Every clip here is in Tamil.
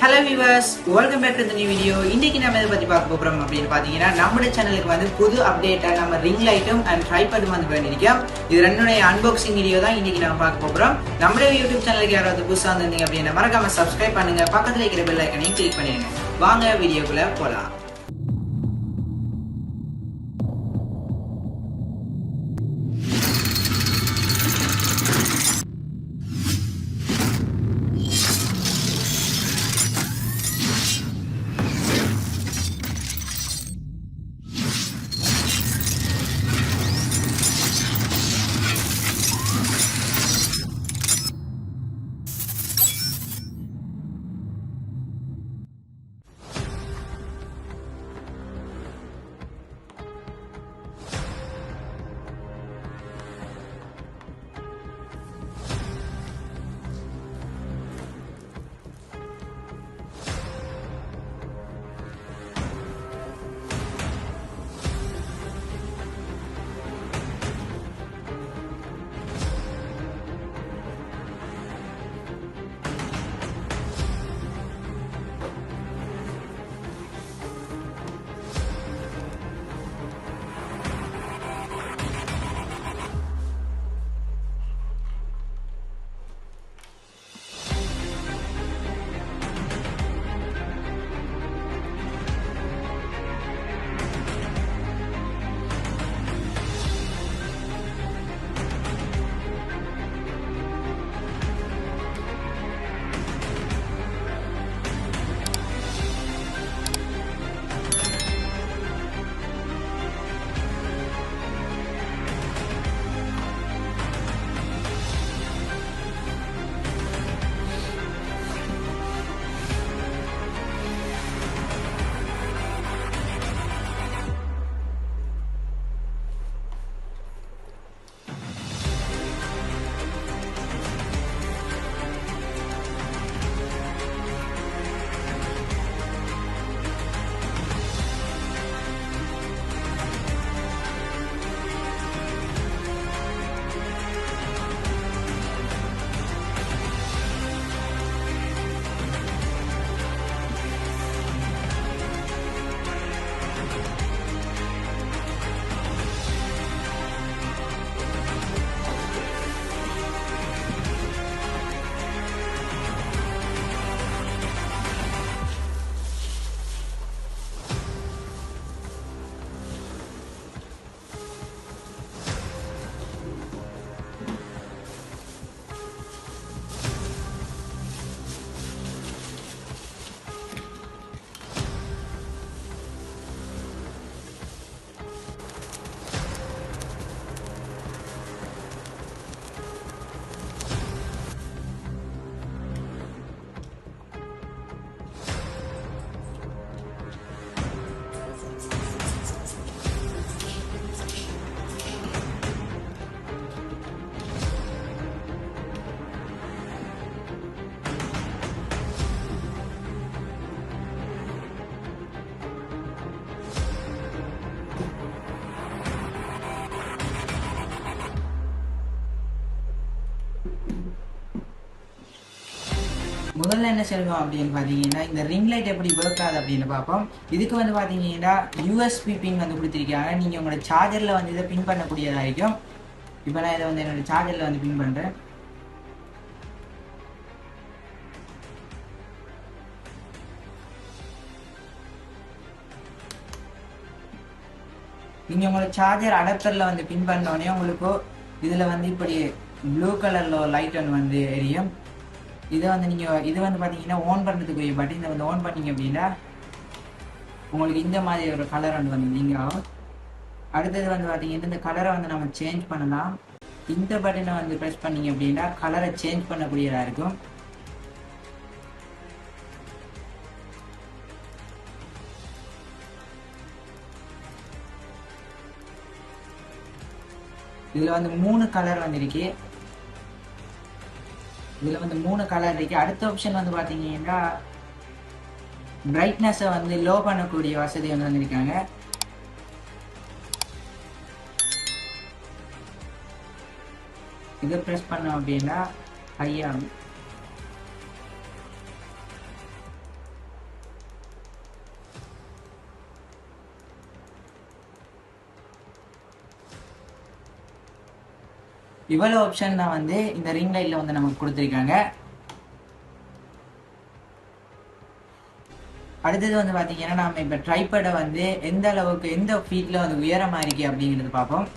Hello viewers, welcome back to the new video. இன்னைக்கு நாம எதை பத்தி பார்க்க போறோம் அப்படினு பாத்தீங்கன்னா நம்ம சேனலுக்கு வந்து புது அப்டேட்டா நம்ம ரிங் லைட்டும் and tripod வந்து பண்ணிருக்கோம். இது ரெண்டுடைய அன்பாக்சிங் வீடியோ தான் இன்னைக்கு நாம பார்க்க போறோம். நம்ம YouTube சேனலுக்கு யாராவது புதுசா வந்திருந்தீங்க அப்படினா மறக்காம subscribe பண்ணுங்க. பக்கத்துல இருக்கிற bell icon-ஐ click பண்ணிடுங்க. வாங்க வீடியோக்குள்ள போலாம். முதல்ல என்ன செய்யணும் அப்படின்னு பாத்தீங்கன்னா இந்த ரிங் லைட் எப்படி ஒர்க் ஆகுது அப்படின்னு பார்ப்போம். இதுக்கு வந்து பாத்தீங்கன்னா யூஎஸ்பி பின் வந்து கொடுத்துருக்காங்க. நீங்க உங்களோட சார்ஜர்ல வந்து இதை பின் பண்ணக்கூடியதா இருக்கும். இப்போ நான் இதை வந்து என்னோட சார்ஜர்ல வந்து பின் பண்றேன். நீங்க உங்களோட சார்ஜர் அடாப்டர்ல வந்து பின் பண்ணோடனே உங்களுக்கு இதுல வந்து இப்படி ப்ளூ கலர்ல லைட் ஒன்று வந்து எரியும். இதை வந்து நீங்கள் இது வந்து பார்த்தீங்கன்னா ஓன் பண்ணுறதுக்குரிய பட்டன். இதை வந்து ஓன் பண்ணிங்க அப்படின்னா உங்களுக்கு இந்த மாதிரி ஒரு கலர் வந்து நீங்கள் ஆகும். அடுத்தது வந்து பார்த்தீங்கன்னா இந்த கலரை வந்து நம்ம சேஞ்ச் பண்ணலாம். இந்த பட்டனை வந்து ப்ரெஸ் பண்ணிங்க அப்படின்னா கலரை சேஞ்ச் பண்ணக்கூடியதாக இருக்கும். இதில் வந்து 3 கலர் வந்துருக்கு. இதுல வந்து 3 கலர் இருக்கு. அடுத்த ஆப்ஷன் வந்து பாத்தீங்கன்னா பிரைட்னஸை வந்து லோ பண்ணக்கூடிய வசதி வந்து வந்திருக்காங்க. இதை ப்ரெஸ் பண்ணோம் அப்படின்னா ஹை ஆகும். இவ்வளவு ஆப்ஷன் தான் வந்து இந்த ரிங் லைட்ல வந்து நமக்கு கொடுத்துருக்காங்க. அடுத்தது வந்து பாத்தீங்கன்னா நம்ம இப்ப ட்ரைபேடை வந்து எந்த அளவுக்கு எந்த ஃபீட்ல வந்து உயரமா இருக்கு அப்படிங்கிறது பார்ப்போம்.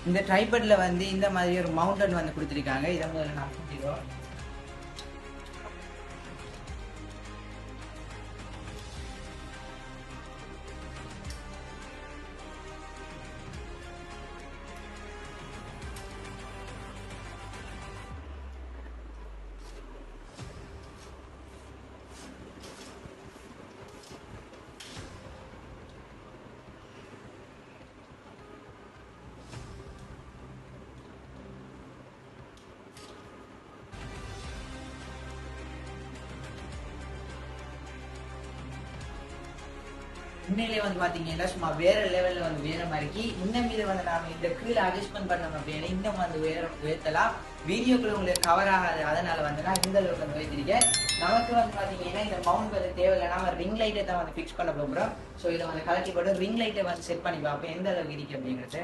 இந்த ட்ரைபேட்ல வந்து இந்த மாதிரி ஒரு மவுண்டன் வந்து கொடுத்துருக்காங்க. இதை முதல்ல நான் சொல்லிடுவோம். உண்மையிலே வந்து பாத்தீங்கன்னா சும்மா வேற லெவல்ல வந்து வேற மாதிரி இந்த மீது வந்து நாம இந்த கீழே அட்ஜஸ்ட்மெண்ட் பண்ணணும் அப்படின்னா இன்னும் வந்து உயர்த்தலாம். வீடியோக்குள்ள உங்களுக்கு கவர் ஆகாது, அதனால வந்து நான் இந்த அளவுக்கு வந்து வைத்திருக்கேன். நமக்கு வந்து பாத்தீங்கன்னா இந்த மவுண்ட் வந்து தேவையில்லை, நம்ம ரிங் லைட்டை தான் வந்து ஃபிக்ஸ் பண்ண போகிறோம். ஸோ இதை வந்து கலட்டி போட்டு ரிங் லைட்டை வந்து செட் பண்ணி பார்ப்போம் எந்த அளவுக்கு இருக்கு அப்படிங்கிறது.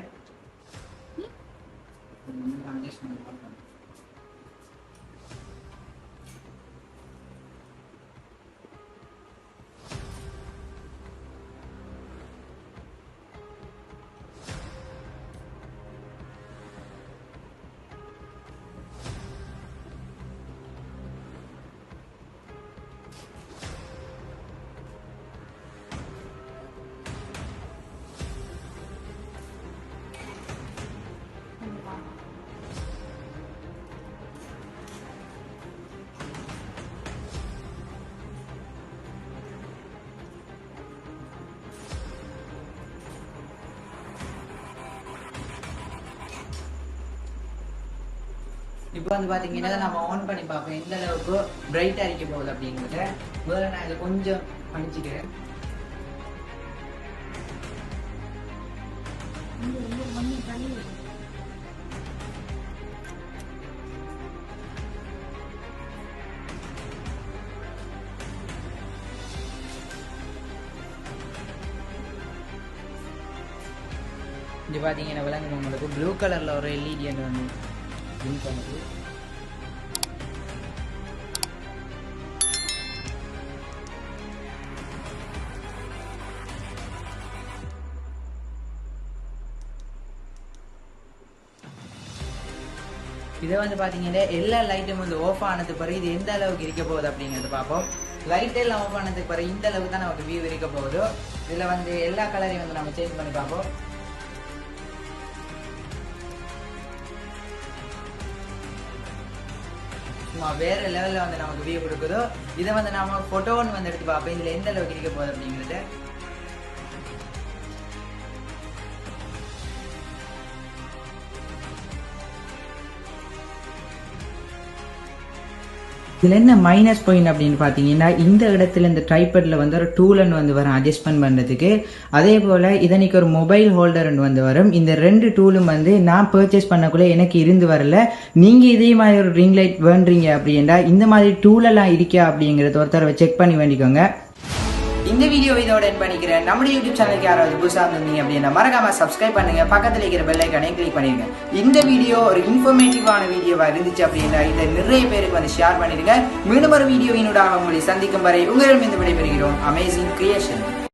இப்போ வந்து பாத்தீங்கன்னா நம்ம ஆன் பண்ணி பார்ப்போம் எந்த அளவுக்கு பிரைட்டா இருக்க போகுது அப்படிங்கிறத. முதல்ல நான் இதை கொஞ்சம் பண்ணிச்சுக்கிறேன். இது பாத்தீங்கன்னா விளங்குது உங்களுக்கு, ப்ளூ கலர்ல ஒரு எல்இடி வந்து பிங்க் பண்ணுது. இதை வந்து பாத்தீங்கன்னா எல்லா லைட்டும் வந்து ஆஃப் ஆனதுக்கு பிறகு இது எந்த அளவுக்கு இருக்க போகுது அப்படிங்கிறது பார்ப்போம். லைட் எல்லாம் ஆஃப் ஆனதுக்கு பிறகு இந்த அளவுக்கு தான் நமக்கு வியூ இருக்க போகுது. இதுல வந்து எல்லா கலரையும் வந்து நம்ம சேஞ்ச் பண்ணி பார்ப்போம். வேற லெவல்ல வந்து நமக்கு வியூ கொடுக்குதோ. இதை வந்து நாம போட்டோன்னு வந்து எடுத்து பார்ப்போம் இதுல எந்த அளவுக்கு இருக்க போகுது அப்படிங்கிறது. இதுல என்ன மைனஸ் பாயிண்ட் அப்படின்னு பாத்தீங்கன்னா இந்த இடத்துல இந்த ட்ரைபேட்ல வந்து ஒரு டூலன் வந்து வரும் அட்ஜஸ்ட்மெண்ட் பண்றதுக்கு. அதே போல இதனைக்கு ஒரு மொபைல் ஹோல்டர் வந்து வரும். இந்த ரெண்டு டூலும் வந்து நான் பர்ச்சேஸ் பண்ணக்குள்ள எனக்கு இருந்து வரல. நீங்க இதே மாதிரி ஒரு ரிங் லைட் வேண்டீங்க அப்படின்னா இந்த மாதிரி டூல் எல்லாம் இருக்கா அப்படிங்கறத ஒருத்தர செக் பண்ணி வேண்டிக்கோங்க. இந்த வீடியோ இதோட எண்ட் பண்ணிக்கிறேன். நம்ம யூடியூப் சேனலுக்கு யாராவது புதுசாக இருந்தீங்க அப்படின்னா மறக்காம சப்ஸ்கிரைப் பண்ணுங்க, பக்கத்தில் இருக்கிற பெல் ஐக்கானையும் கிளிக் பண்ணிடுங்க. இந்த வீடியோ ஒரு இன்ஃபர்மேட்டிவான வீடியோவா இருந்துச்சு அப்படின்னா இதை நிறைய பேருக்கு வந்து ஷேர் பண்ணிடுங்க. மீண்டும் ஒரு வீடியோவினூடாக உங்களை சந்திக்கும் வரை உங்களிடம் இந்த விடைபெறுகிறோம். Amazing creation.